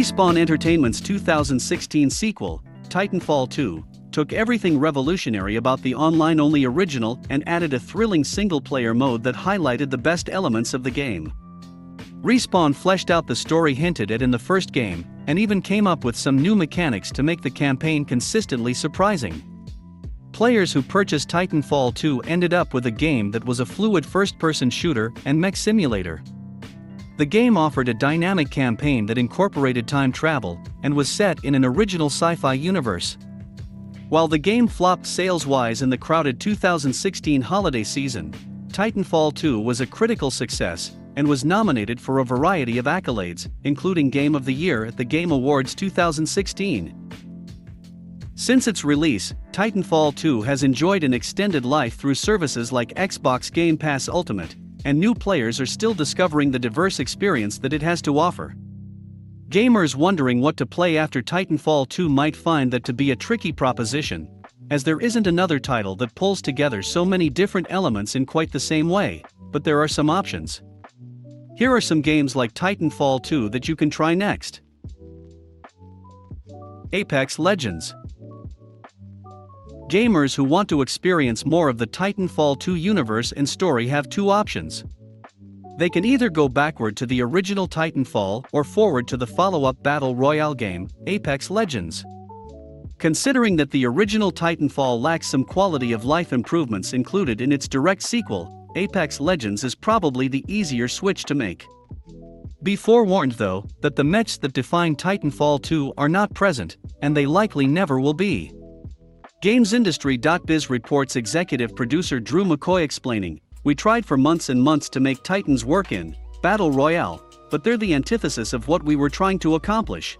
Respawn Entertainment's 2016 sequel, Titanfall 2, took everything revolutionary about the online-only original and added a thrilling single-player mode that highlighted the best elements of the game. Respawn fleshed out the story hinted at in the first game, and even came up with some new mechanics to make the campaign consistently surprising. Players who purchased Titanfall 2 ended up with a game that was a fluid first-person shooter and mech simulator. The game offered a dynamic campaign that incorporated time travel, and was set in an original sci-fi universe. While the game flopped sales-wise in the crowded 2016 holiday season, Titanfall 2 was a critical success, and was nominated for a variety of accolades, including Game of the Year at the Game Awards 2016. Since its release, Titanfall 2 has enjoyed an extended life through services like Xbox Game Pass Ultimate, and new players are still discovering the diverse experience that it has to offer. Gamers wondering what to play after Titanfall 2 might find that to be a tricky proposition, as there isn't another title that pulls together so many different elements in quite the same way, but there are some options. Here are some games like Titanfall 2 that you can try next. Apex Legends. Gamers who want to experience more of the Titanfall 2 universe and story have two options. They can either go backward to the original Titanfall or forward to the follow-up battle royale game, Apex Legends. Considering that the original Titanfall lacks some quality of life improvements included in its direct sequel, Apex Legends is probably the easier switch to make. Be forewarned though, that the mechs that define Titanfall 2 are not present, and they likely never will be. GamesIndustry.biz reports executive producer Drew McCoy explaining, "We tried for months and months to make Titans work in Battle Royale, but they're the antithesis of what we were trying to accomplish."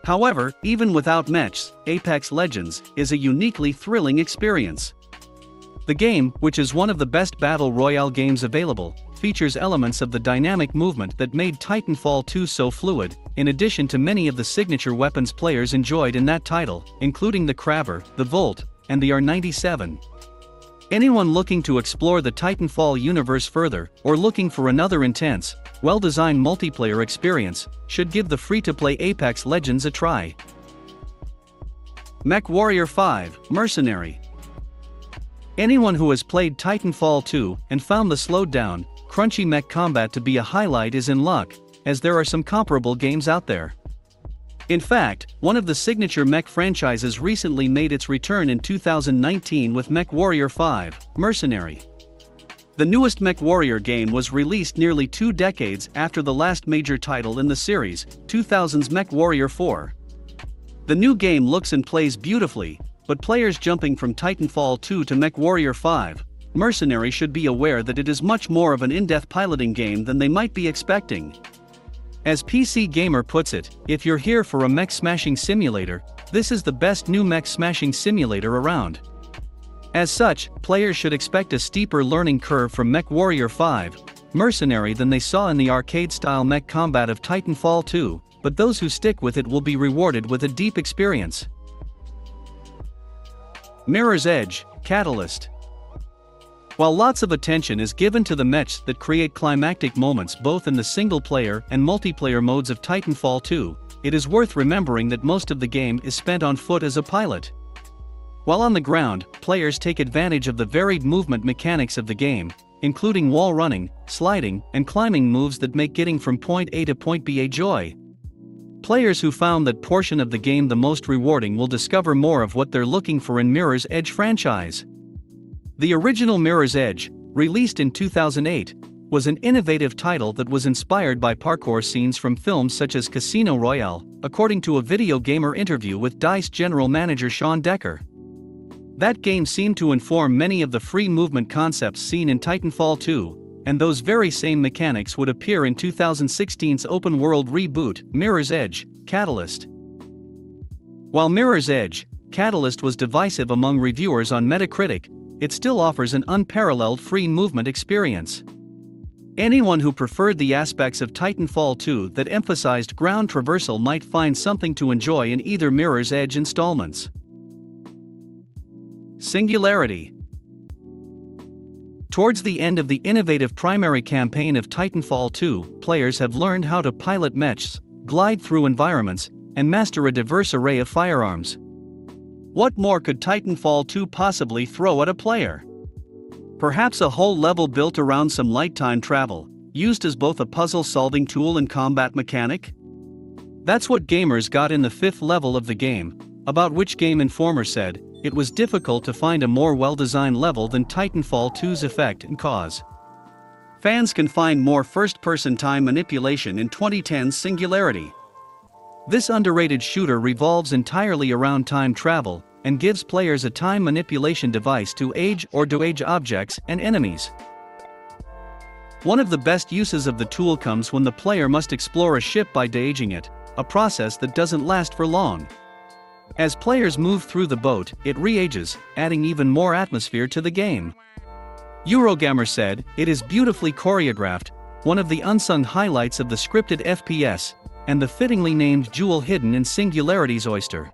However, even without mechs, Apex Legends is a uniquely thrilling experience. The game, which is one of the best Battle Royale games available, features elements of the dynamic movement that made Titanfall 2 so fluid, in addition to many of the signature weapons players enjoyed in that title, including the Kraber, the Volt, and the R97. Anyone looking to explore the Titanfall universe further, or looking for another intense, well-designed multiplayer experience, should give the free-to-play Apex Legends a try. MechWarrior 5, Mercenary. Anyone who has played Titanfall 2 and found the slowed-down, crunchy mech combat to be a highlight is in luck, as there are some comparable games out there. In fact, one of the signature mech franchises recently made its return in 2019 with MechWarrior 5, Mercenary. The newest MechWarrior game was released nearly 2 decades after the last major title in the series, 2000's MechWarrior 4. The new game looks and plays beautifully, but players jumping from Titanfall 2 to MechWarrior 5, Mercenary should be aware that it is much more of an in-depth piloting game than they might be expecting. As PC Gamer puts it, if you're here for a mech smashing simulator, this is the best new mech smashing simulator around. As such, players should expect a steeper learning curve from MechWarrior 5, Mercenary than they saw in the arcade-style mech combat of Titanfall 2, but those who stick with it will be rewarded with a deep experience. Mirror's Edge, Catalyst. While lots of attention is given to the mechs that create climactic moments both in the single-player and multiplayer modes of Titanfall 2, it is worth remembering that most of the game is spent on foot as a pilot. While on the ground, players take advantage of the varied movement mechanics of the game, including wall running, sliding, and climbing moves that make getting from point A to point B a joy. Players who found that portion of the game the most rewarding will discover more of what they're looking for in Mirror's Edge franchise. The original Mirror's Edge, released in 2008, was an innovative title that was inspired by parkour scenes from films such as Casino Royale, according to a Video Gamer interview with DICE general manager Sean Decker. That game seemed to inform many of the free movement concepts seen in Titanfall 2, and those very same mechanics would appear in 2016's open-world reboot, Mirror's Edge, Catalyst. While Mirror's Edge, Catalyst was divisive among reviewers on Metacritic, it still offers an unparalleled free movement experience. Anyone who preferred the aspects of Titanfall 2 that emphasized ground traversal might find something to enjoy in either Mirror's Edge installments. Singularity. Towards the end of the innovative primary campaign of Titanfall 2, players have learned how to pilot mechs, glide through environments, and master a diverse array of firearms. What more could Titanfall 2 possibly throw at a player? Perhaps a whole level built around some light time travel, used as both a puzzle-solving tool and combat mechanic? That's what gamers got in the 5th level of the game, about which Game Informer said, "It was difficult to find a more well-designed level than Titanfall 2's effect and cause." Fans can find more first-person time manipulation in 2010's Singularity. This underrated shooter revolves entirely around time travel, and gives players a time manipulation device to age or de-age objects and enemies. One of the best uses of the tool comes when the player must explore a ship by de-aging it, a process that doesn't last for long. As players move through the boat, it re-ages, adding even more atmosphere to the game. Eurogamer said, "It is beautifully choreographed, one of the unsung highlights of the scripted FPS, and the fittingly named jewel hidden in Singularity's oyster."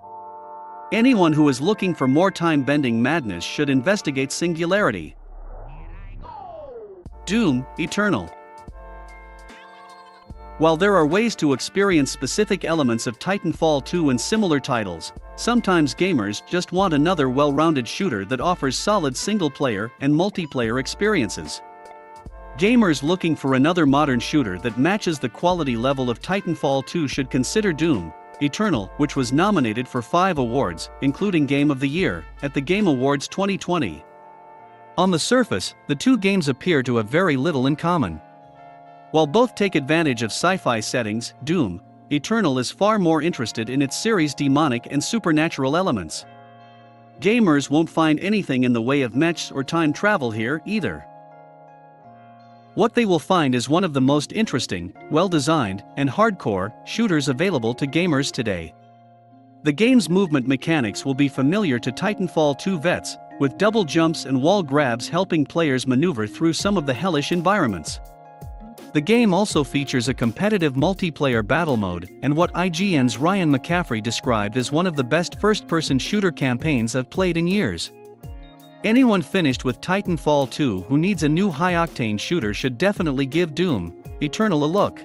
Anyone who is looking for more time-bending madness should investigate Singularity. Doom Eternal. While there are ways to experience specific elements of Titanfall 2 in similar titles, sometimes gamers just want another well-rounded shooter that offers solid single-player and multiplayer experiences. Gamers looking for another modern shooter that matches the quality level of Titanfall 2 should consider Doom Eternal, which was nominated for 5 awards, including Game of the Year, at the Game Awards 2020. On the surface, the two games appear to have very little in common. While both take advantage of sci-fi settings, Doom Eternal is far more interested in its series' demonic and supernatural elements. Gamers won't find anything in the way of mechs or time travel here either. What they will find is one of the most interesting, well-designed, and hardcore shooters available to gamers today. The game's movement mechanics will be familiar to Titanfall 2 vets, with double jumps and wall grabs helping players maneuver through some of the hellish environments. The game also features a competitive multiplayer battle mode, and what IGN's Ryan McCaffrey described as one of the best first-person shooter campaigns I've played in years. Anyone finished with Titanfall 2 who needs a new high-octane shooter should definitely give Doom Eternal a look.